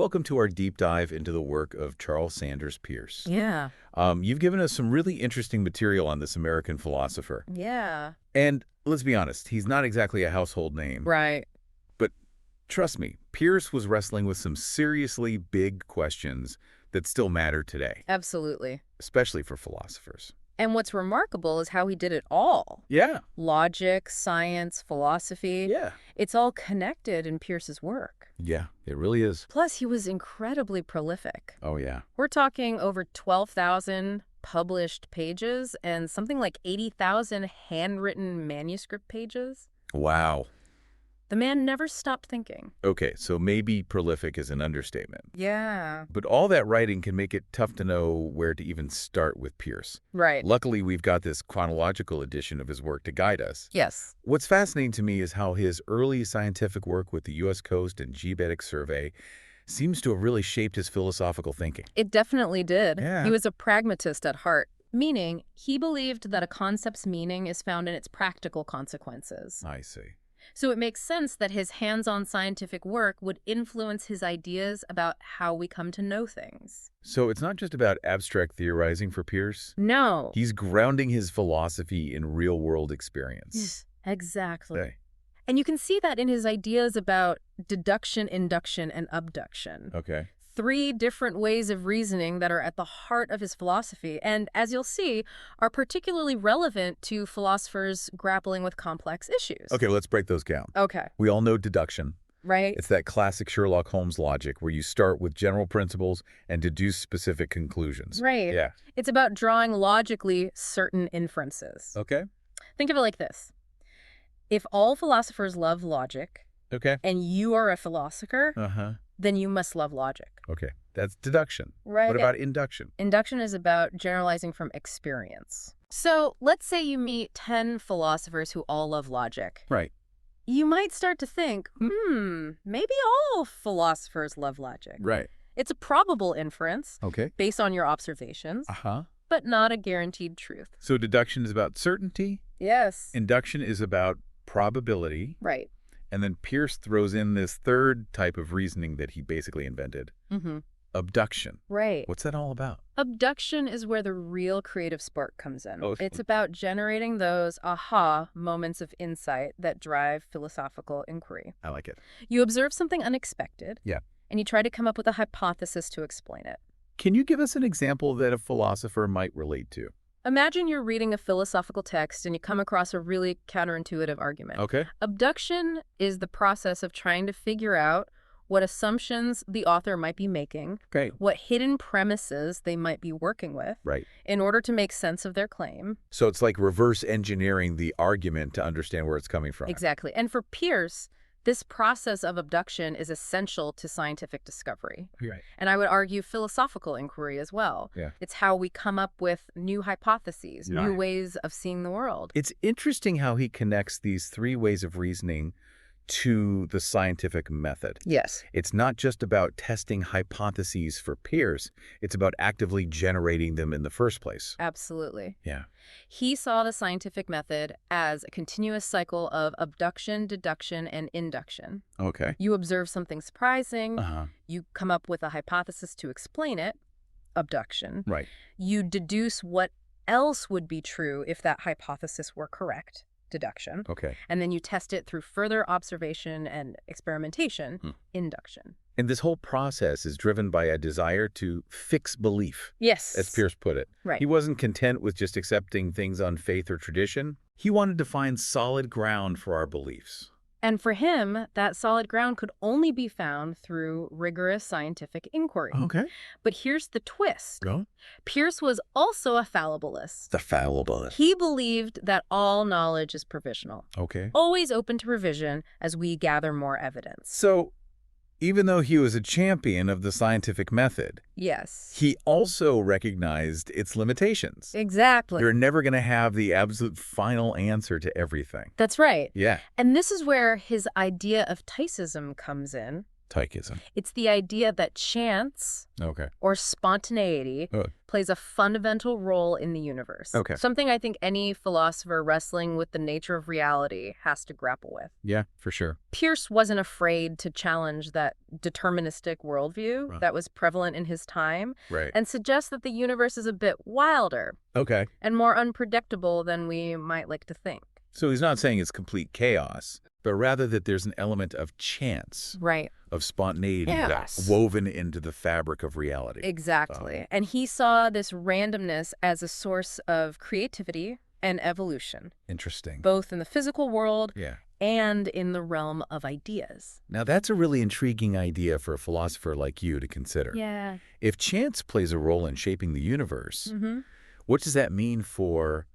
Welcome to our deep dive into the work of Charles Sanders Peirce. Yeah. You've given us some really interesting material on this American philosopher. Yeah. And let's be honest, he's not exactly a household name. Right. But trust me, Peirce was wrestling with some seriously big questions that still matter today, Absolutely. especially for philosophers. And what's remarkable is how he did it all. Yeah. Logic, science, philosophy. Yeah. It's all connected in Peirce's work. Yeah, it really is. Plus, he was incredibly prolific. Oh, yeah. We're talking over 12,000 published pages and something like 80,000 handwritten manuscript pages. Wow. The man never stopped thinking. Okay, so maybe prolific is an understatement. Yeah. But all that writing can make it tough to know where to even start with Peirce. Right. Luckily, we've got this chronological edition of his work to guide us. Yes. What's fascinating to me is how his early scientific work with the U.S. Coast and Geodetic Survey seems to have really shaped his philosophical thinking. It definitely did. Yeah. He was a pragmatist at heart, meaning he believed that a concept's meaning is found in its practical consequences. I see. So it makes sense that his hands-on scientific work would influence his ideas about how we come to know things. So it's not just about abstract theorizing for Peirce. No. He's grounding his philosophy in real-world experience. Exactly. Okay. And you can see that in his ideas about deduction, induction, and abduction. Okay. 3 different ways of reasoning that are at the heart of his philosophy, and as you'll see, are particularly relevant to philosophers grappling with complex issues. Okay, let's break those down. Okay. We all know deduction. Right? It's that classic Sherlock Holmes logic where you start with general principles and deduce specific conclusions. Right. Yeah. It's about drawing logically certain inferences. Okay. Think of it like this. If all philosophers love logic, Okay. and you are a philosopher, Uh-huh. then you must love logic. Okay. That's deduction. Right. What about induction? Induction is about generalizing from experience. So let's say you meet 10 philosophers who all love logic. Right. You might start to think, maybe all philosophers love logic. Right. It's a probable inference Okay. based on your observations, Uh-huh. but not a guaranteed truth. So deduction is about certainty. Yes. Induction is about probability. Right. And then Peirce throws in this third type of reasoning that he basically invented. Mm-hmm. Abduction. Right. What's that all about? Abduction is where the real creative spark comes in. Oh. It's about generating those aha moments of insight that drive philosophical inquiry. I like it. You observe something unexpected. Yeah. And you try to come up with a hypothesis to explain it. Can you give us an example that a philosopher might relate to? Imagine you're reading a philosophical text and you come across a really counterintuitive argument. Okay. Abduction is the process of trying to figure out what assumptions the author might be making, Okay. what hidden premises they might be working with, Right. in order to make sense of their claim. So it's like reverse engineering the argument to understand where it's coming from. Exactly. And for Peirce, this process of abduction is essential to scientific discovery. Right. And I would argue philosophical inquiry as well. Yeah. It's how we come up with new hypotheses, Yeah. new ways of seeing the world. It's interesting how he connects these 3 ways of reasoning to the scientific method. Yes. It's not just about testing hypotheses for Peirce, it's about actively generating them in the first place. Absolutely. Yeah. He saw the scientific method as a continuous cycle of abduction, deduction, and induction. Okay. You observe something surprising, Uh-huh. you come up with a hypothesis to explain it, abduction. Right. You deduce what else would be true if that hypothesis were correct, deduction. Okay. And then you test it through further observation and experimentation, induction. And this whole process is driven by a desire to fix belief, Yes. as Peirce put it. Right. He wasn't content with just accepting things on faith or tradition. He wanted to find solid ground for our beliefs. And for him, that solid ground could only be found through rigorous scientific inquiry. Okay. But here's the twist. Go. Peirce was also a fallibilist. The fallibilist. He believed that all knowledge is provisional, Okay. always open to revision as we gather more evidence. So, even though he was a champion of the scientific method, Yes. he also recognized its limitations. Exactly. You're never going to have the absolute final answer to everything. That's right. Yeah. And this is where his idea of Theism comes in. Tychism. It's the idea that chance Okay. or spontaneity Oh, plays a fundamental role in the universe. okay. Something I think any philosopher wrestling with the nature of reality has to grapple with. Yeah, for sure. Peirce wasn't afraid to challenge that deterministic worldview Right. that was prevalent in his time Right. and suggest that the universe is a bit wilder Okay. and more unpredictable than we might like to think. So he's not saying it's complete chaos, but rather that there's an element of chance, Right. of spontaneity Yes. that's woven into the fabric of reality. Exactly. And he saw this randomness as a source of creativity and evolution, Interesting. both in the physical world Yeah. and in the realm of ideas. Now, that's a really intriguing idea for a philosopher like you to consider. Yeah. If chance plays a role in shaping the universe, Mm-hmm. what does that mean for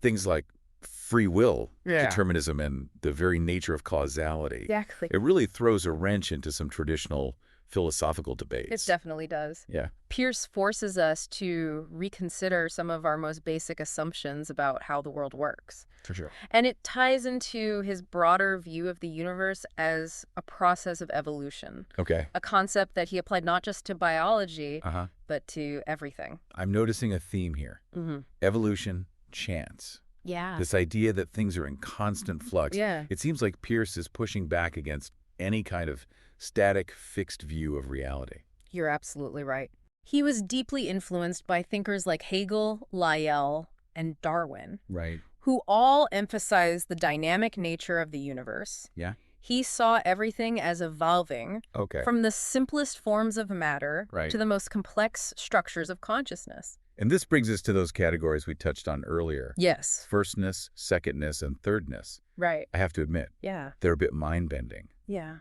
things like free will, Yeah. determinism, and the very nature of causality? Exactly. It really throws a wrench into some traditional philosophical debates. It definitely does. Yeah. Peirce forces us to reconsider some of our most basic assumptions about how the world works. For sure. And it ties into his broader view of the universe as a process of evolution, Okay. a concept that he applied not just to biology, Uh-huh. but to everything. I'm noticing a theme here. Mm-hmm. Evolution, chance. Yeah. This idea that things are in constant flux. Yeah. It seems like Peirce is pushing back against any kind of static, fixed view of reality. You're absolutely right. He was deeply influenced by thinkers like Hegel, Lyell, and Darwin, Right. who all emphasized the dynamic nature of the universe. Yeah. He saw everything as evolving Okay. from the simplest forms of matter Right. to the most complex structures of consciousness. And this brings us to those categories we touched on earlier. Yes. Firstness, secondness, and thirdness. Right. I have to admit, Yeah. they're a bit mind-bending. Yeah.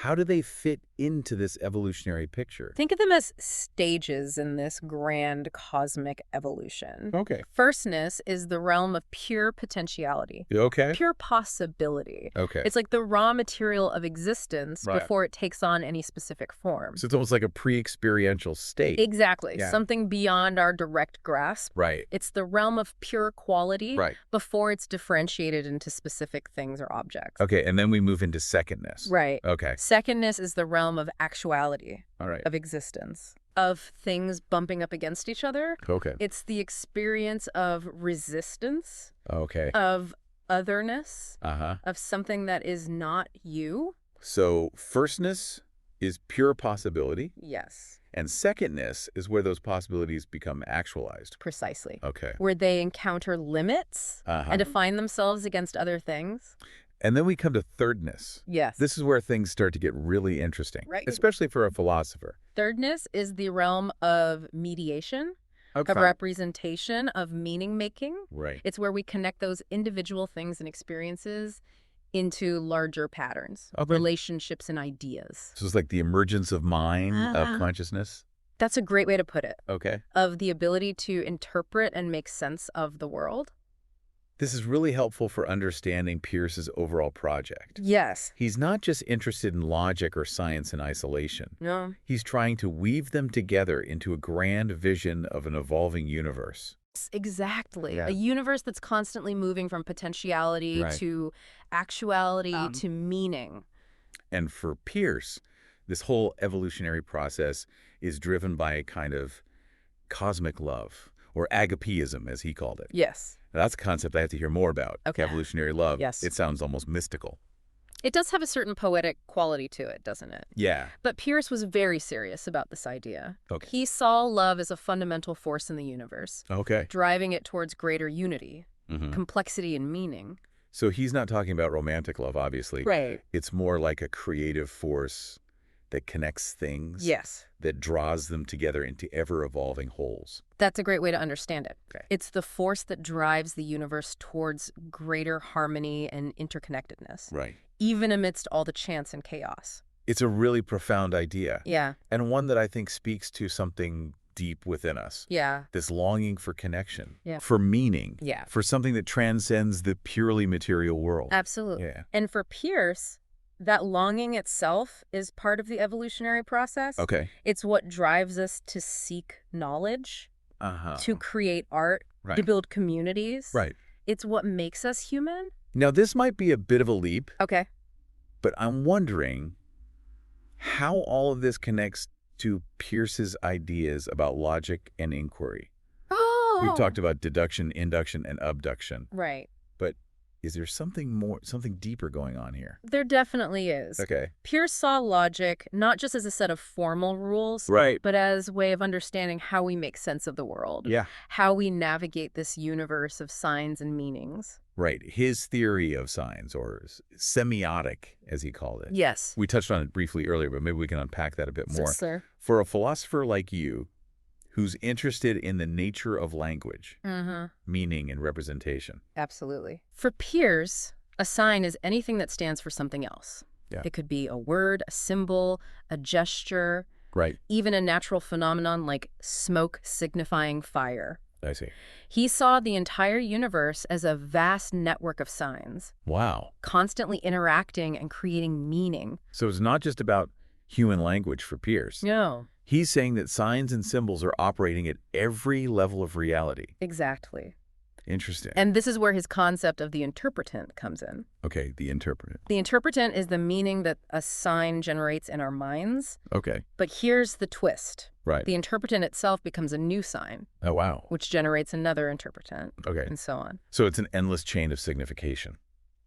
How do they fit into this evolutionary picture? Think of them as stages in this grand cosmic evolution. Okay. Firstness is the realm of pure potentiality, Okay. pure possibility. Okay. It's like the raw material of existence Right. before it takes on any specific form. So it's almost like a pre-experiential state. Exactly. Yeah. Something beyond our direct grasp. Right. It's the realm of pure quality Right. before it's differentiated into specific things or objects. Okay, and then we move into secondness. Right. Okay. Secondness is the realm of actuality, All right. of existence, of things bumping up against each other. Okay. It's the experience of resistance, Okay. of otherness, Uh-huh. of something that is not you. So firstness is pure possibility, Yes, and secondness is where those possibilities become actualized. precisely. Okay. Where they encounter limits Uh-huh. and define themselves against other things. And then we come to thirdness. Yes. This is where things start to get really interesting, Right. especially for a philosopher. Thirdness is the realm of mediation, Okay. of representation, of meaning making. Right. It's where we connect those individual things and experiences into larger patterns, Okay. relationships and ideas. So it's like the emergence of mind, of Ah. consciousness. That's a great way to put it, Okay. of the ability to interpret and make sense of the world. This is really helpful for understanding Peirce's overall project. Yes. He's not just interested in logic or science in isolation. No. He's trying to weave them together into a grand vision of an evolving universe. Exactly. Yeah. A universe that's constantly moving from potentiality Right. to actuality to meaning. And for Peirce, this whole evolutionary process is driven by a kind of cosmic love, or agapeism, as he called it. Yes. Now, that's a concept I have to hear more about. Okay. Evolutionary love. Yes. It sounds almost mystical. It does have a certain poetic quality to it, doesn't it? Yeah. But Peirce was very serious about this idea. Okay. He saw love as a fundamental force in the universe, Okay. driving it towards greater unity, Mhm. complexity, and meaning. So he's not talking about romantic love, obviously. Right. It's more like a creative force that connects things, Yes. that draws them together into ever-evolving wholes. That's a great way to understand it. Okay. It's the force that drives the universe towards greater harmony and interconnectedness, Right. even amidst all the chance and chaos. It's a really profound idea, Yeah. and one that I think speaks to something deep within us. Yeah. This longing for connection, Yeah. for meaning, Yeah. for something that transcends the purely material world. Absolutely. Yeah. And for Peirce, that longing itself is part of the evolutionary process. Okay. It's what drives us to seek knowledge, Uh-huh. to create art, Right. to build communities. Right. It's what makes us human. Now, this might be a bit of a leap, Okay. but I'm wondering, how all of this connects to Peirce's ideas about logic and inquiry. We've Oh! talked about deduction, induction, and abduction, Right. but is there something deeper going on here? There definitely is. Okay. Peirce saw logic not just as a set of formal rules, Right. but as a way of understanding how we make sense of the world, Yeah. how we navigate this universe of signs and meanings. Right. His theory of signs, or semiotic, as he called it. Yes. We touched on it briefly earlier, but maybe we can unpack that a bit more. Sir. For a philosopher like you, who's interested in the nature of language, Mm-hmm. meaning, and representation. Absolutely. For Peirce, a sign is anything that stands for something else. Yeah. It could be a word, a symbol, a gesture, Right. even a natural phenomenon like smoke signifying fire. I see. He saw the entire universe as a vast network of signs, Wow. constantly interacting and creating meaning. So it's not just about human language for Peirce. No. He's saying that signs and symbols are operating at every level of reality. Exactly. Interesting. And this is where his concept of the interpretant comes in. Okay, the interpreter. The interpretant is the meaning that a sign generates in our minds. Okay, But here's the twist. right. The interpretant itself becomes a new sign, Oh, wow. which generates another interpretant, Okay. and so on. So it's an endless chain of signification.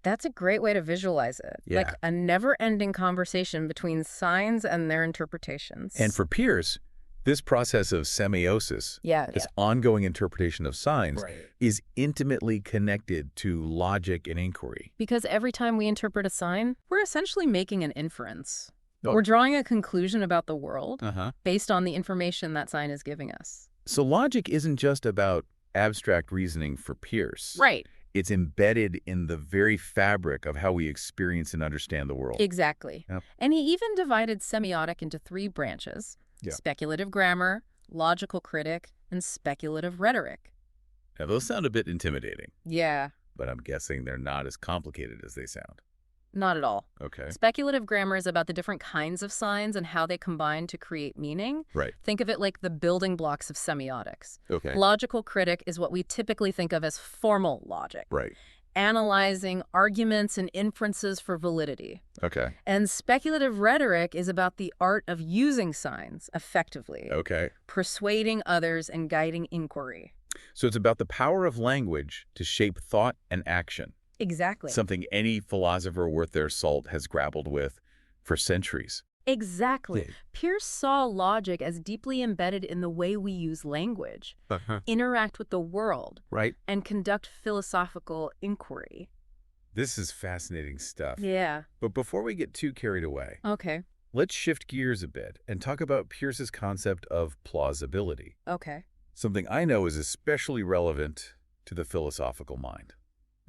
That's a great way to visualize it. Yeah. Like a never-ending conversation between signs and their interpretations. And for Peirce, this process of semiosis, this ongoing interpretation of signs, is intimately connected to logic and inquiry. Because every time we interpret a sign, we're essentially making an inference. Oh. We're drawing a conclusion about the world Uh-huh. based on the information that sign is giving us. So logic isn't just about abstract reasoning for Peirce. Right. It's embedded in the very fabric of how we experience and understand the world. Exactly. Yep. And he even divided semiotic into 3 branches: Yeah. speculative grammar, logical critic, and speculative rhetoric. Now, those sound a bit intimidating, Yeah, but I'm guessing they're not as complicated as they sound. not at all. Okay. Speculative grammar is about the different kinds of signs and how they combine to create meaning. Right. Think of it like the building blocks of semiotics. Okay. Logical critic is what we typically think of as formal logic, Right. analyzing arguments and inferences for validity. Okay. And speculative rhetoric is about the art of using signs effectively, Okay. persuading others and guiding inquiry. So it's about the power of language to shape thought and action, Exactly. something any philosopher worth their salt has grappled with for centuries. Exactly. Yeah. Peirce saw logic as deeply embedded in the way we use language, interact with the world, Right. and conduct philosophical inquiry. This is fascinating stuff. Yeah. But before we get too carried away, Okay. let's shift gears a bit and talk about Peirce's concept of plausibility, Okay. something I know is especially relevant to the philosophical mind.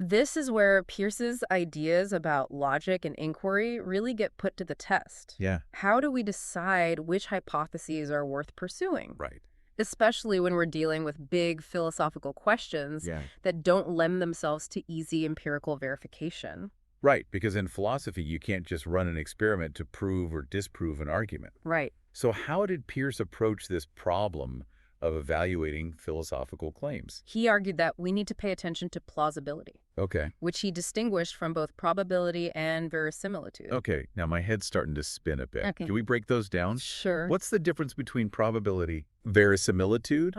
This is where Peirce's ideas about logic and inquiry really get put to the test. Yeah. How do we decide which hypotheses are worth pursuing? Right. Especially when we're dealing with big philosophical questions Yeah. that don't lend themselves to easy empirical verification. Right, because in philosophy, you can't just run an experiment to prove or disprove an argument. Right. So how did Peirce approach this problem of evaluating philosophical claims? He argued that we need to pay attention to plausibility, Okay. which he distinguished from both probability and verisimilitude. Okay, now my head's starting to spin a bit. Okay. Can we break those down? Sure. What's the difference between probability, verisimilitude,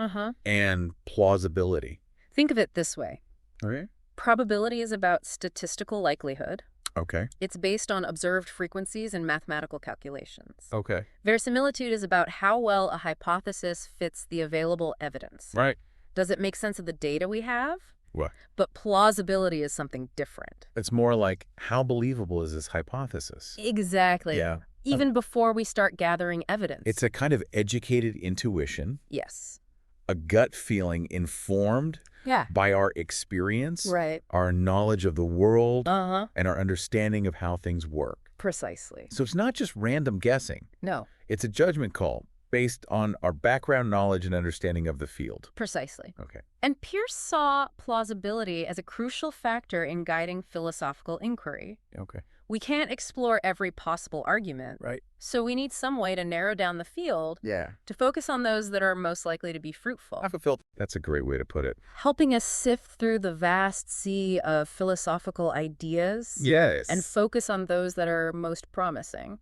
and plausibility? Think of it this way. Okay. Probability is about statistical likelihood. Okay. It's based on observed frequencies and mathematical calculations. Okay. Verisimilitude is about how well a hypothesis fits the available evidence. Right. Does it make sense of the data we have? What? But plausibility is something different. It's more like, how believable is this hypothesis? Exactly. Yeah. Even before we start gathering evidence. It's a kind of educated intuition, Yes. a gut feeling informed Yeah. by our experience, Right. our knowledge of the world, Uh-huh. and our understanding of how things work. Precisely. So it's not just random guessing. No. It's a judgment call based on our background knowledge and understanding of the field. Precisely. Okay. And Peirce saw plausibility as a crucial factor in guiding philosophical inquiry. Okay. We can't explore every possible argument. Right. So we need some way to narrow down the field Yeah. to focus on those that are most likely to be fruitful, That's a great way to put it. helping us sift through the vast sea of philosophical ideas Yes. and focus on those that are most promising.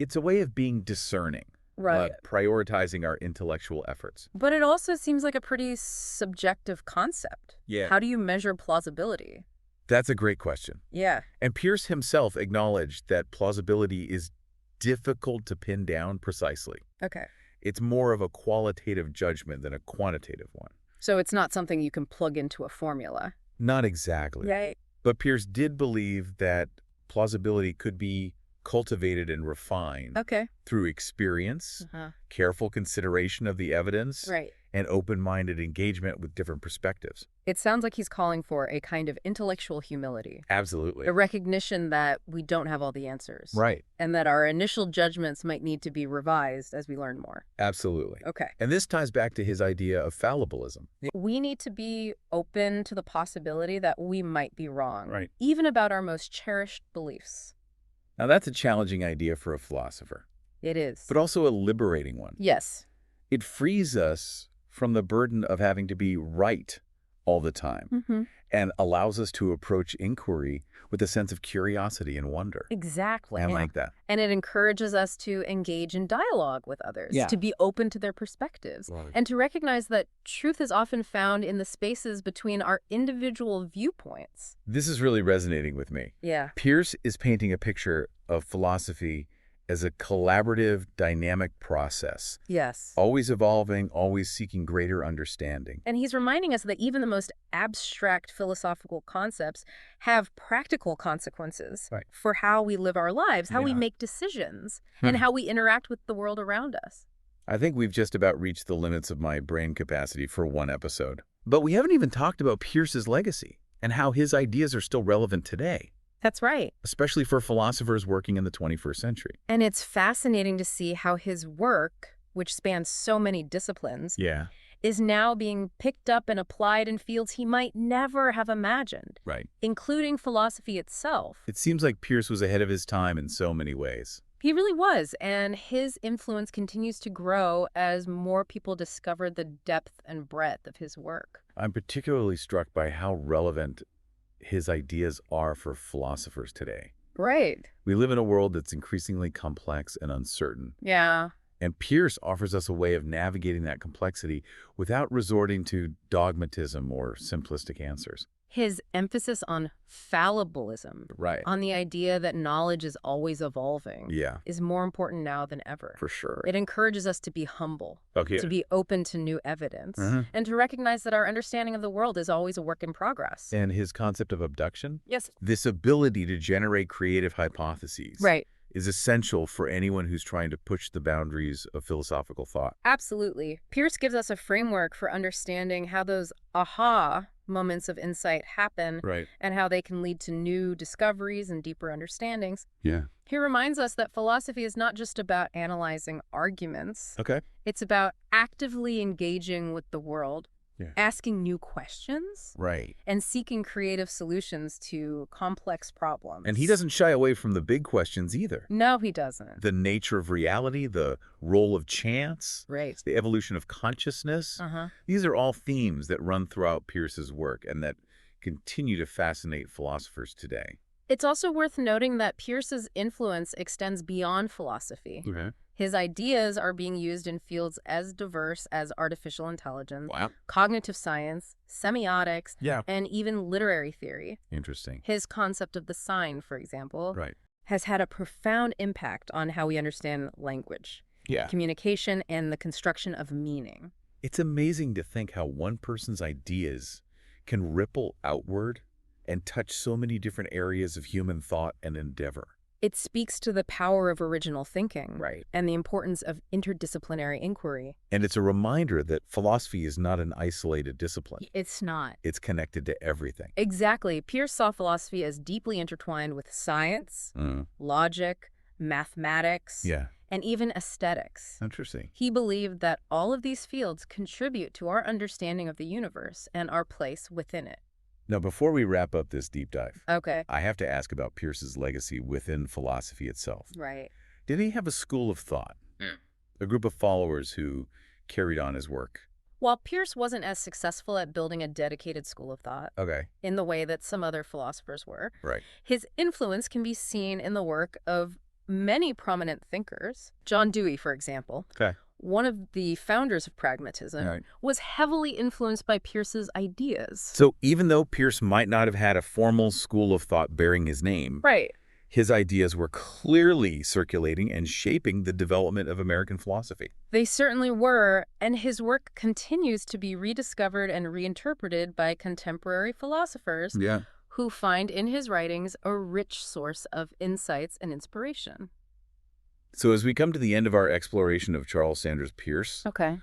It's a way of being discerning, Right. prioritizing our intellectual efforts. But it also seems like a pretty subjective concept. Yeah. How do you measure plausibility? That's a great question. Yeah. And Peirce himself acknowledged that plausibility is difficult to pin down precisely. Okay. It's more of a qualitative judgment than a quantitative one. So it's not something you can plug into a formula. Not exactly. Right. But Peirce did believe that plausibility could be cultivated and refined Okay. through experience, Uh-huh. careful consideration of the evidence, Right. and open-minded engagement with different perspectives. It sounds like he's calling for a kind of intellectual humility, Absolutely. a recognition that we don't have all the answers. Right. And that our initial judgments might need to be revised as we learn more. Absolutely. Okay. And this ties back to his idea of fallibilism. We need to be open to the possibility that we might be wrong. Right. Even about our most cherished beliefs. Now, that's a challenging idea for a philosopher, It is. but also a liberating one. Yes. It frees us from the burden of having to be right all the time Mm-hmm. and allows us to approach inquiry with a sense of curiosity and wonder. Exactly. I like that. And it encourages us to engage in dialogue with others, Yeah. to be open to their perspectives, Right. and to recognize that truth is often found in the spaces between our individual viewpoints. This is really resonating with me. Yeah. Peirce is painting a picture of philosophy as a collaborative, dynamic process, Yes. always evolving, always seeking greater understanding. And he's reminding us that even the most abstract philosophical concepts have practical consequences Right. for how we live our lives, how we Yeah. make decisions, and how we interact with the world around us. I think we've just about reached the limits of my brain capacity for one episode. But we haven't even talked about Peirce's legacy and how his ideas are still relevant today, That's right. especially for philosophers working in the 21st century. And it's fascinating to see how his work, which spans so many disciplines, Yeah. is now being picked up and applied in fields he might never have imagined, Right. including philosophy itself. It seems like Peirce was ahead of his time in so many ways. He really was, and his influence continues to grow as more people discover the depth and breadth of his work. I'm particularly struck by how relevant his ideas are for philosophers today. Right. We live in a world that's increasingly complex and uncertain, Yeah. and Peirce offers us a way of navigating that complexity without resorting to dogmatism or simplistic answers. His emphasis on fallibilism, Right. on the idea that knowledge is always evolving, Yeah, is more important now than ever. for sure. It encourages us to be humble, Okay. to be open to new evidence, Mhm. and to recognize that our understanding of the world is always a work in progress. And his concept of abduction, Yes. this ability to generate creative hypotheses, Right. is essential for anyone who's trying to push the boundaries of philosophical thought. Absolutely. Peirce gives us a framework for understanding how those aha moments of insight happen Right. and how they can lead to new discoveries and deeper understandings. Yeah. He reminds us that philosophy is not just about analyzing arguments. Okay. It's about actively engaging with the world, Yeah. asking new questions, Right. and seeking creative solutions to complex problems. And he doesn't shy away from the big questions either. No, he doesn't. The nature of reality, the role of chance, Right. the evolution of consciousness. These are all themes that run throughout Peirce's work and that continue to fascinate philosophers today. It's also worth noting that Peirce's influence extends beyond philosophy. Okay. His ideas are being used in fields as diverse as artificial intelligence, Wow. cognitive science, semiotics, Yeah. and even literary theory. Interesting. His concept of the sign, for example, Right. has had a profound impact on how we understand language, Yeah. communication, and the construction of meaning. It's amazing to think how one person's ideas can ripple outward and touch so many different areas of human thought and endeavor. It speaks to the power of original thinking Right. and the importance of interdisciplinary inquiry. And it's a reminder that philosophy is not an isolated discipline. It's not. It's connected to everything. Exactly. Peirce saw philosophy as deeply intertwined with science, logic, mathematics, Yeah. and even aesthetics. Interesting. He believed that all of these fields contribute to our understanding of the universe and our place within it. Now, before we wrap up this deep dive, Okay. I have to ask about Peirce's legacy within philosophy itself. Right. Did he have a school of thought? A group of followers who carried on his work? While Peirce wasn't as successful at building a dedicated school of thought Okay. in the way that some other philosophers were, Right. his influence can be seen in the work of many prominent thinkers, John Dewey, for example, Okay. one of the founders of pragmatism, All right. was heavily influenced by Peirce's ideas. So even though Peirce might not have had a formal school of thought bearing his name, Right. his ideas were clearly circulating and shaping the development of American philosophy. They certainly were, and his work continues to be rediscovered and reinterpreted by contemporary philosophers Yeah. who find in his writings a rich source of insights and inspiration. So as we come to the end of our exploration of Charles Sanders Peirce, Okay.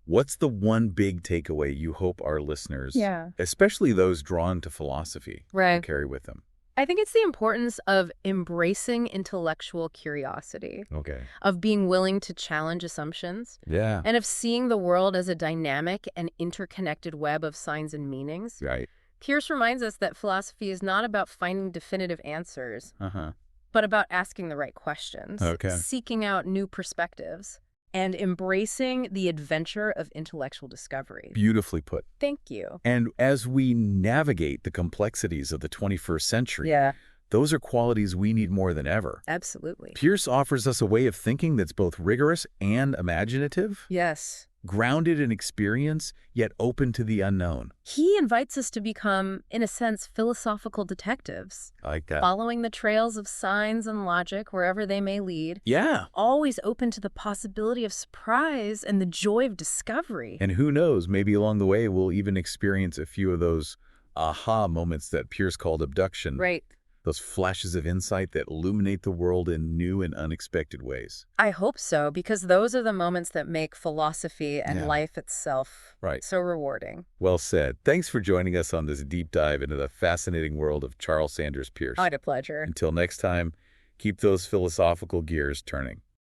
what's the one big takeaway you hope our listeners, Yeah. especially those drawn to philosophy, will Right. carry with them? I think it's the importance of embracing intellectual curiosity, Okay. of being willing to challenge assumptions, Yeah. and of seeing the world as a dynamic and interconnected web of signs and meanings. Right. Peirce reminds us that philosophy is not about finding definitive answers, Uh-huh. but about asking the right questions, Okay. seeking out new perspectives, and embracing the adventure of intellectual discovery. Beautifully put. Thank you. And as we navigate the complexities of the 21st century, Yeah, those are qualities we need more than ever. absolutely. Peirce offers us a way of thinking that's both rigorous and imaginative, Yes. grounded in experience, yet open to the unknown. He invites us to become, in a sense, philosophical detectives, I like that. following the trails of signs and logic wherever they may lead, Yeah. always open to the possibility of surprise and the joy of discovery. And who knows, maybe along the way we'll even experience a few of those aha moments that Peirce called abduction. Right. Those flashes of insight that illuminate the world in new and unexpected ways. I hope so, because those are the moments that make philosophy and Yeah. life itself Right. so rewarding. Well said. Thanks for joining us on this deep dive into the fascinating world of Charles Sanders Peirce. I had a pleasure. Until next time, keep those philosophical gears turning.